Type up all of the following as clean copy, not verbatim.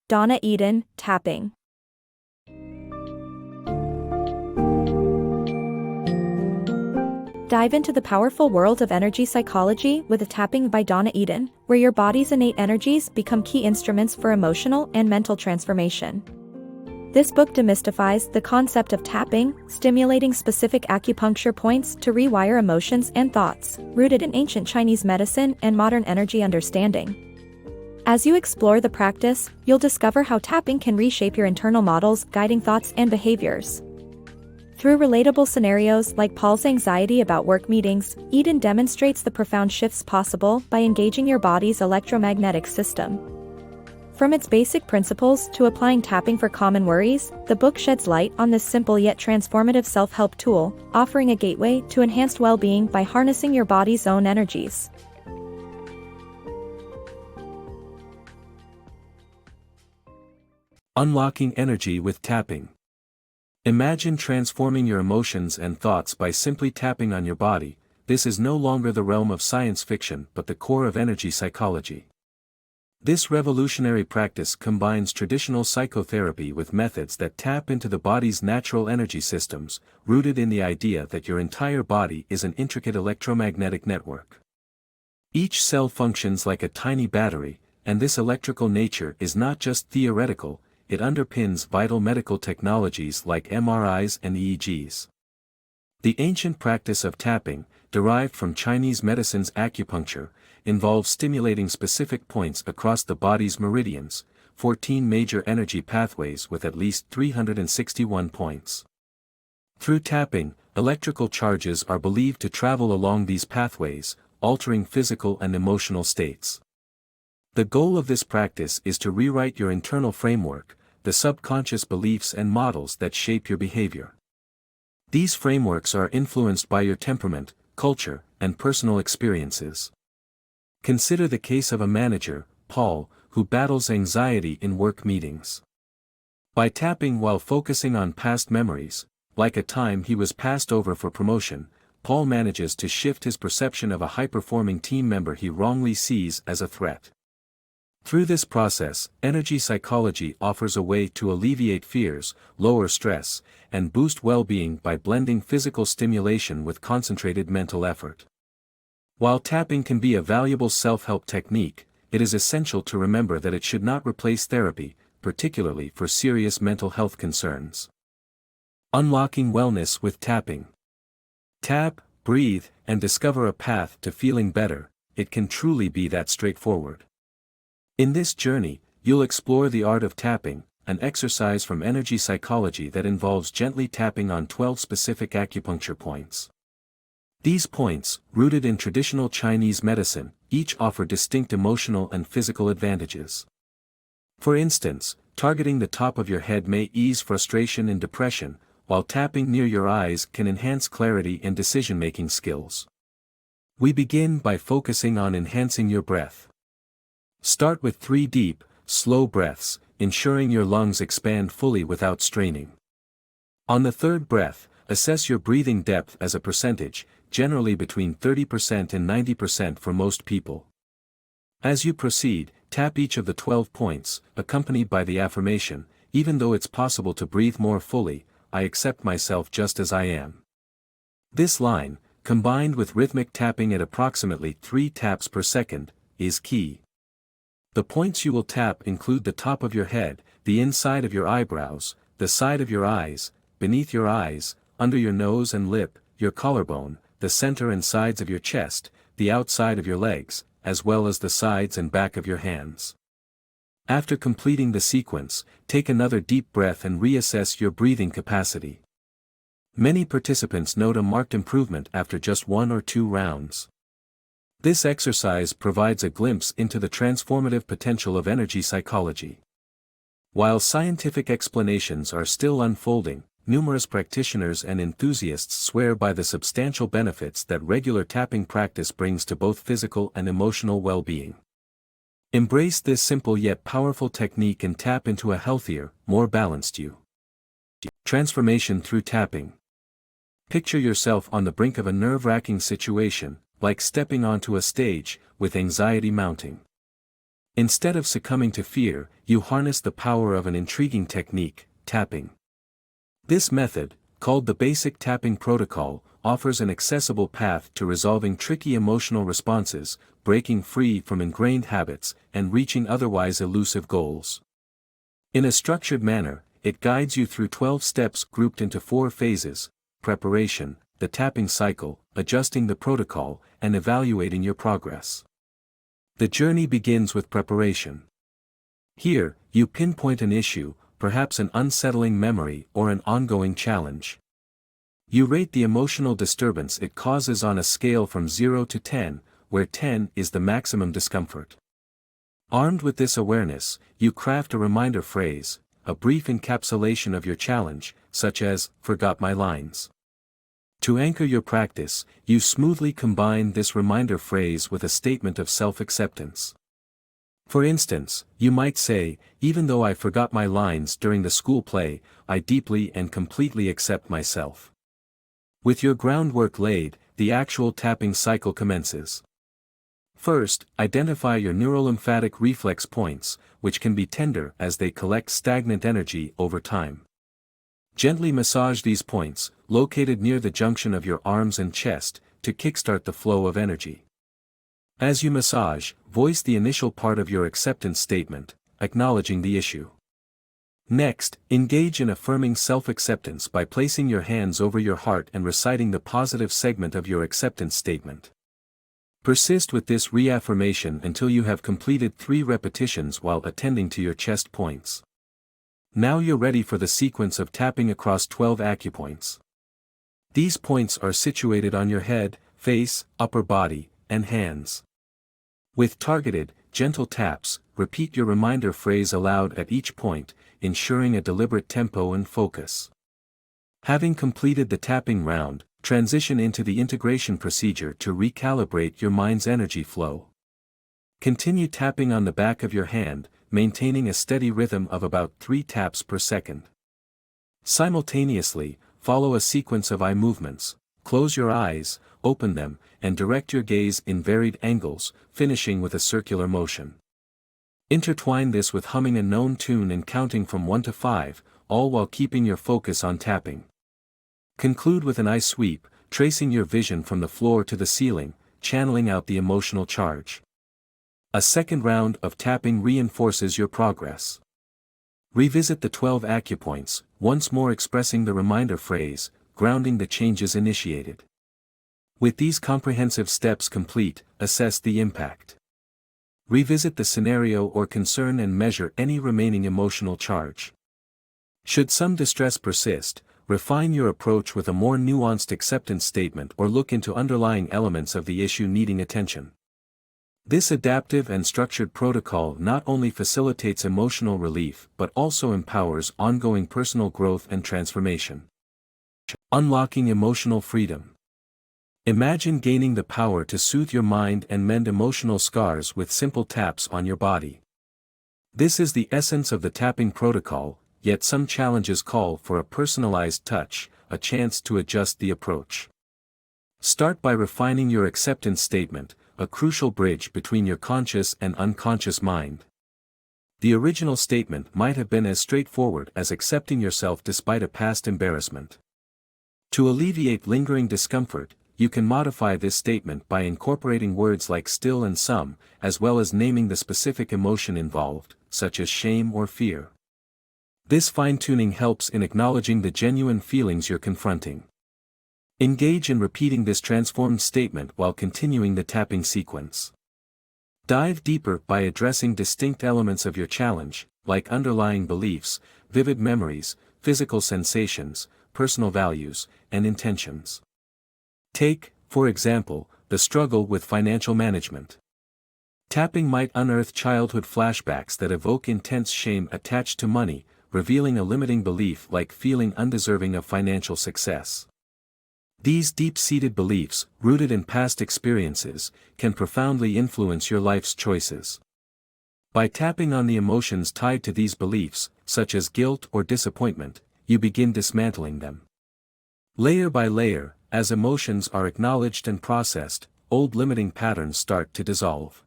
Donna Eden, Tapping. Dive into the powerful world of energy psychology with a Tapping by Donna Eden, where your body's innate energies become key instruments for emotional and mental transformation. This book demystifies the concept of tapping, stimulating specific acupuncture points to rewire emotions and thoughts, rooted in ancient Chinese medicine and modern energy understanding. As you explore the practice, you'll discover how tapping can reshape your internal models, guiding thoughts and behaviors. Through relatable scenarios like Paul's anxiety about work meetings, Eden demonstrates the profound shifts possible by engaging your body's electromagnetic system. From its basic principles to applying tapping for common worries, the book sheds light on this simple yet transformative self-help tool, offering a gateway to enhanced well-being by harnessing your body's own energies. Unlocking energy with tapping. Imagine transforming your emotions and thoughts by simply tapping on your body. This is no longer the realm of science fiction but the core of energy psychology. This revolutionary practice combines traditional psychotherapy with methods that tap into the body's natural energy systems, rooted in the idea that your entire body is an intricate electromagnetic network. Each cell functions like a tiny battery, and this electrical nature is not just theoretical, it underpins vital medical technologies like MRIs and EEGs. The ancient practice of tapping, derived from Chinese medicine's acupuncture, involves stimulating specific points across the body's meridians, 14 major energy pathways with at least 361 points. Through tapping, electrical charges are believed to travel along these pathways, altering physical and emotional states. The goal of this practice is to rewrite your internal framework, the subconscious beliefs and models that shape your behavior. These frameworks are influenced by your temperament, culture, and personal experiences. Consider the case of a manager, Paul, who battles anxiety in work meetings. By tapping while focusing on past memories, like a time he was passed over for promotion, Paul manages to shift his perception of a high-performing team member he wrongly sees as a threat. Through this process, energy psychology offers a way to alleviate fears, lower stress, and boost well-being by blending physical stimulation with concentrated mental effort. While tapping can be a valuable self-help technique, it is essential to remember that it should not replace therapy, particularly for serious mental health concerns. Unlocking wellness with tapping. Tap, breathe, and discover a path to feeling better. It can truly be that straightforward. In this journey, you'll explore the art of tapping, an exercise from energy psychology that involves gently tapping on 12 specific acupuncture points. These points, rooted in traditional Chinese medicine, each offer distinct emotional and physical advantages. For instance, targeting the top of your head may ease frustration and depression, while tapping near your eyes can enhance clarity and decision-making skills. We begin by focusing on enhancing your breath. Start with 3 deep, slow breaths, ensuring your lungs expand fully without straining. On the third breath, assess your breathing depth as a percentage, generally between 30% and 90% for most people. As you proceed, tap each of the 12 points, accompanied by the affirmation, even though it's possible to breathe more fully, I accept myself just as I am. This line, combined with rhythmic tapping at approximately 3 taps per second, is key. The points you will tap include the top of your head, the inside of your eyebrows, the side of your eyes, beneath your eyes, under your nose and lip, your collarbone, the center and sides of your chest, the outside of your legs, as well as the sides and back of your hands. After completing the sequence, take another deep breath and reassess your breathing capacity. Many participants note a marked improvement after just 1 or 2 rounds. This exercise provides a glimpse into the transformative potential of energy psychology. While scientific explanations are still unfolding, numerous practitioners and enthusiasts swear by the substantial benefits that regular tapping practice brings to both physical and emotional well-being. Embrace this simple yet powerful technique and tap into a healthier, more balanced you. Transformation through tapping. Picture yourself on the brink of a nerve-wracking situation, like stepping onto a stage, with anxiety mounting. Instead of succumbing to fear, you harness the power of an intriguing technique, tapping. This method, called the basic tapping protocol, offers an accessible path to resolving tricky emotional responses, breaking free from ingrained habits, and reaching otherwise elusive goals. In a structured manner, it guides you through 12 steps grouped into 4 phases: preparation, the tapping cycle, adjusting the protocol, and evaluating your progress. The journey begins with preparation. Here, you pinpoint an issue, perhaps an unsettling memory or an ongoing challenge. You rate the emotional disturbance it causes on a scale from 0 to 10, where 10 is the maximum discomfort. Armed with this awareness, you craft a reminder phrase, a brief encapsulation of your challenge, such as, "Forgot my lines." To anchor your practice, you smoothly combine this reminder phrase with a statement of self-acceptance. For instance, you might say, "Even though I forgot my lines during the school play, I deeply and completely accept myself." With your groundwork laid, the actual tapping cycle commences. First, identify your neurolymphatic reflex points, which can be tender as they collect stagnant energy over time. Gently massage these points, located near the junction of your arms and chest, to kickstart the flow of energy. As you massage, voice the initial part of your acceptance statement, acknowledging the issue. Next, engage in affirming self-acceptance by placing your hands over your heart and reciting the positive segment of your acceptance statement. Persist with this reaffirmation until you have completed 3 repetitions while attending to your chest points. Now you're ready for the sequence of tapping across 12 acupoints. These points are situated on your head, face, upper body, and hands. With targeted, gentle taps, repeat your reminder phrase aloud at each point, ensuring a deliberate tempo and focus. Having completed the tapping round, transition into the integration procedure to recalibrate your mind's energy flow. Continue tapping on the back of your hand, maintaining a steady rhythm of about 3 taps per second. Simultaneously, follow a sequence of eye movements. Close your eyes, open them, and direct your gaze in varied angles, finishing with a circular motion. Intertwine this with humming a known tune and counting from 1 to 5, all while keeping your focus on tapping. Conclude with an eye sweep, tracing your vision from the floor to the ceiling, channeling out the emotional charge. A second round of tapping reinforces your progress. Revisit the 12 acupoints, once more expressing the reminder phrase, grounding the changes initiated. With these comprehensive steps complete, assess the impact. Revisit the scenario or concern and measure any remaining emotional charge. Should some distress persist, refine your approach with a more nuanced acceptance statement or look into underlying elements of the issue needing attention. This adaptive and structured protocol not only facilitates emotional relief but also empowers ongoing personal growth and transformation. Unlocking emotional freedom. Imagine gaining the power to soothe your mind and mend emotional scars with simple taps on your body. This is the essence of the tapping protocol, yet some challenges call for a personalized touch, a chance to adjust the approach. Start by refining your acceptance statement, a crucial bridge between your conscious and unconscious mind. The original statement might have been as straightforward as accepting yourself despite a past embarrassment. To alleviate lingering discomfort, you can modify this statement by incorporating words like still and some, as well as naming the specific emotion involved, such as shame or fear. This fine-tuning helps in acknowledging the genuine feelings you're confronting. Engage in repeating this transformed statement while continuing the tapping sequence. Dive deeper by addressing distinct elements of your challenge, like underlying beliefs, vivid memories, physical sensations, personal values, and intentions. Take, for example, the struggle with financial management. Tapping might unearth childhood flashbacks that evoke intense shame attached to money, revealing a limiting belief like feeling undeserving of financial success. These deep-seated beliefs, rooted in past experiences, can profoundly influence your life's choices. By tapping on the emotions tied to these beliefs, such as guilt or disappointment, you begin dismantling them. Layer by layer, as emotions are acknowledged and processed, old limiting patterns start to dissolve.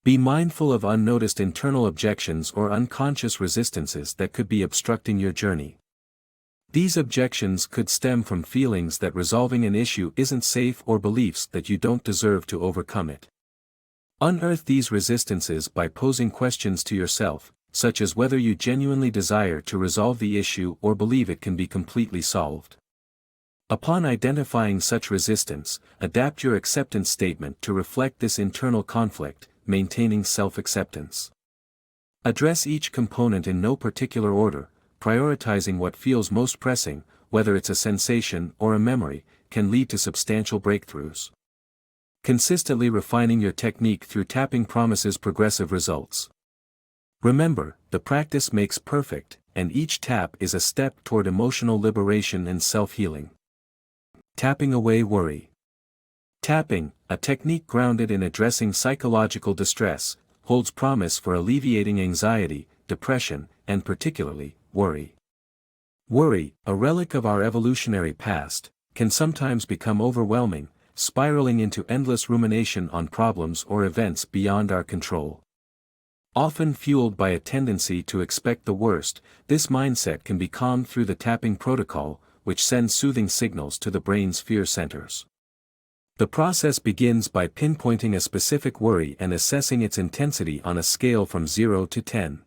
Be mindful of unnoticed internal objections or unconscious resistances that could be obstructing your journey. These objections could stem from feelings that resolving an issue isn't safe or beliefs that you don't deserve to overcome it. Unearth these resistances by posing questions to yourself, such as whether you genuinely desire to resolve the issue or believe it can be completely solved. Upon identifying such resistance, adapt your acceptance statement to reflect this internal conflict, maintaining self-acceptance. Address each component in no particular order, prioritizing what feels most pressing, whether it's a sensation or a memory, can lead to substantial breakthroughs. Consistently refining your technique through tapping promises progressive results. Remember, the practice makes perfect, and each tap is a step toward emotional liberation and self-healing. Tapping away worry. Tapping, a technique grounded in addressing psychological distress, holds promise for alleviating anxiety, depression, and particularly, worry. Worry, a relic of our evolutionary past, can sometimes become overwhelming, spiraling into endless rumination on problems or events beyond our control. Often fueled by a tendency to expect the worst, this mindset can be calmed through the tapping protocol, which sends soothing signals to the brain's fear centers. The process begins by pinpointing a specific worry and assessing its intensity on a scale from 0 to 10.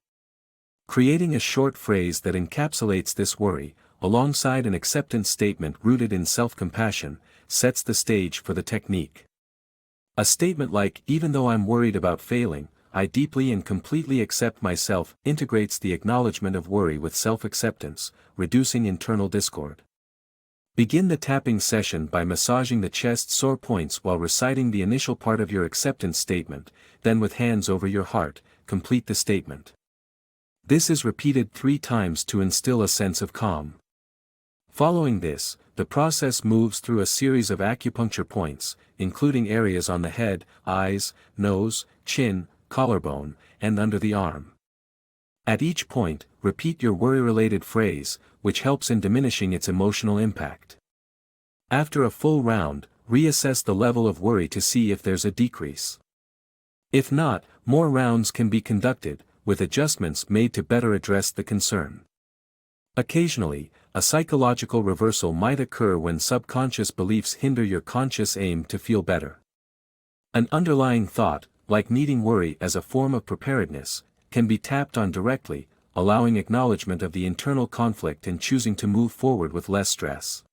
Creating a short phrase that encapsulates this worry, alongside an acceptance statement rooted in self-compassion, sets the stage for the technique. A statement like, "Even though I'm worried about failing, I deeply and completely accept myself," integrates the acknowledgement of worry with self-acceptance, reducing internal discord. Begin the tapping session by massaging the chest's sore points while reciting the initial part of your acceptance statement, then with hands over your heart, complete the statement. This is repeated 3 times to instill a sense of calm. Following this, the process moves through a series of acupuncture points, including areas on the head, eyes, nose, chin, collarbone, and under the arm. At each point, repeat your worry-related phrase, which helps in diminishing its emotional impact. After a full round, reassess the level of worry to see if there's a decrease. If not, more rounds can be conducted, with adjustments made to better address the concern. Occasionally, a psychological reversal might occur when subconscious beliefs hinder your conscious aim to feel better. An underlying thought, like needing worry as a form of preparedness, can be tapped on directly, allowing acknowledgement of the internal conflict and choosing to move forward with less stress.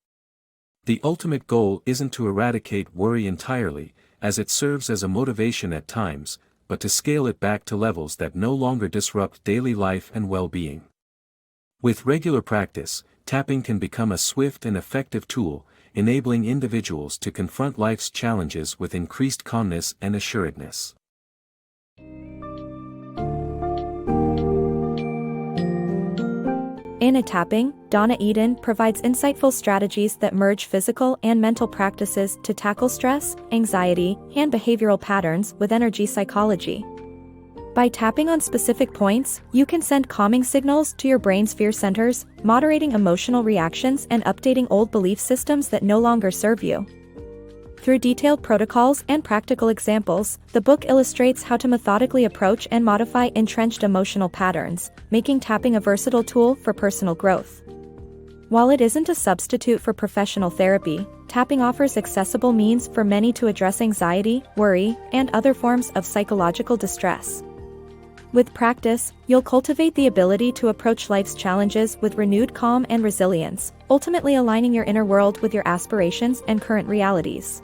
The ultimate goal isn't to eradicate worry entirely, as it serves as a motivation at times, but to scale it back to levels that no longer disrupt daily life and well-being. With regular practice, tapping can become a swift and effective tool, enabling individuals to confront life's challenges with increased calmness and assuredness. In A Tapping, Donna Eden provides insightful strategies that merge physical and mental practices to tackle stress, anxiety, and behavioral patterns with energy psychology. By tapping on specific points, you can send calming signals to your brain's fear centers, moderating emotional reactions and updating old belief systems that no longer serve you. Through detailed protocols and practical examples, the book illustrates how to methodically approach and modify entrenched emotional patterns, making tapping a versatile tool for personal growth. While it isn't a substitute for professional therapy, tapping offers accessible means for many to address anxiety, worry, and other forms of psychological distress. With practice, you'll cultivate the ability to approach life's challenges with renewed calm and resilience, ultimately aligning your inner world with your aspirations and current realities.